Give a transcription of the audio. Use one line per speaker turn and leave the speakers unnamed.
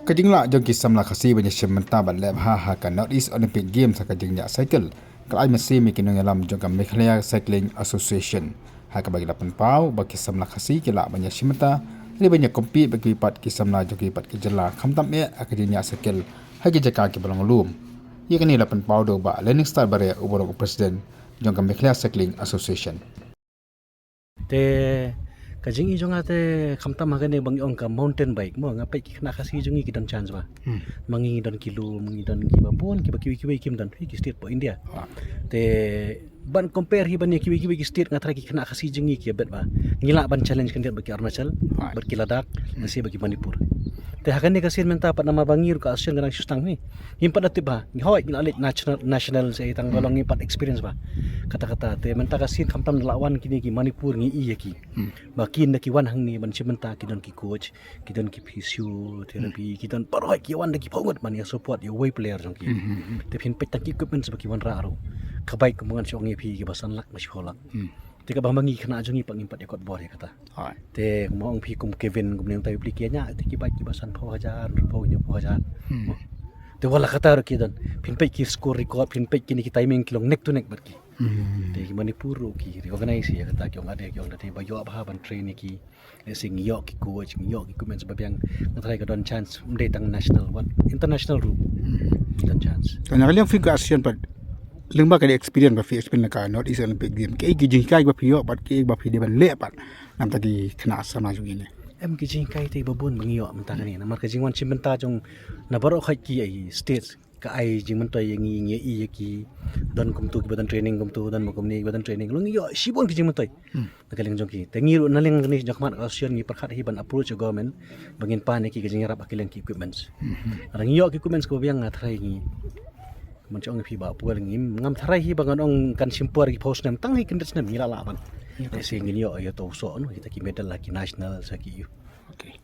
Kajingla jong kisam la khasi banyak sementa balap ha kan Northeast Olympic Games kajingnya cycle. Kalai masih mikin ngalam jong Meghalaya Cycling Association. Ha ka bagi lapan pau bagi kisam la khasi kila banyak sementa. Ini banyak kompet bagi pat kisam la jong pat kejela khamtam me kajingnya cycle. Ha ki jaka ki balong lum. Ia kini lapan pau do ba learning style bare uborong presiden jong Meghalaya Cycling Association.
Te kajing ijong ate khamta magane bang ong ka mountain bike mo ngapai ki khna khasi jongi ki dan chance ba mangi don kilo mangi don ki ba pun ki ba kiwi kim dan ki state po India te ban compare hi ban kiwi ki state ngatra ki khna khasi jongi ki bet ba ngila ban challenge kan dia bagi Arunachal bagi Ladakh nasi bagi Manipur te hakane kasin menta pat nama bangir ka asian garang sustang ni impat ati ba hoi ngila national sa itang golong impat experience ba kata-kata te menta kasin khamtam lawan kini ki Manipur ngi iya ki bakin na ki wan hang ni ban simenta ki don ki coach ki don ki physio therapy ki don paroi ki wan ki phongot man ya support ya way player jong ki te phin pek tak equipment sebaki wan ra ro kabai kemungan song epi ki basan lak masih holak te ka bangi khna jongi pang impat ekot bor ya kata te mong phi kum Kevin kum neng tayu plikianya te ki bai ki basan pho hajar pho nyu pho hajar te wala kata ro ki don phin pek ki score record phin pek ki ni ki timing kilong neck to neck bar ki te Manipur ki organize ya kata ki ong ade ki ong date bayo ba ban train ki sing yo ki coach yo ki kumen sebab yang ngatrai ka don chance umde tang national one international route don chance
Kanya kalian figure ASEAN pat lengba kali experience ba fi experience ka Northeast Olympic Game ke gi kai ba pio pat ke ba fi de ban le pat nam tagi kena sama jung ini
em ki jing kai te babun mangiyo menta kani namar ka jingwan chimenta jong na baro khai ki ai states ka ai jingman to yang ngi i ki don kum tu ki badan training kum tu dan makum ni badan training lung yo sibon ki jingman to nakaling jong ki te ngiru naling ni jakmat ASEAN ni perkhat hi ban approach government bangin pa ni ki jing rap akilang ki equipments rang yo ki equipments ko biang ngathrai ngi mencong phi ba pual ngim ngam tharai hi bangan ong kan simpur ki post nam tang hi kindes nam ngila laban te sing ni yo to so no kita ki medal la ki national sa ki
okay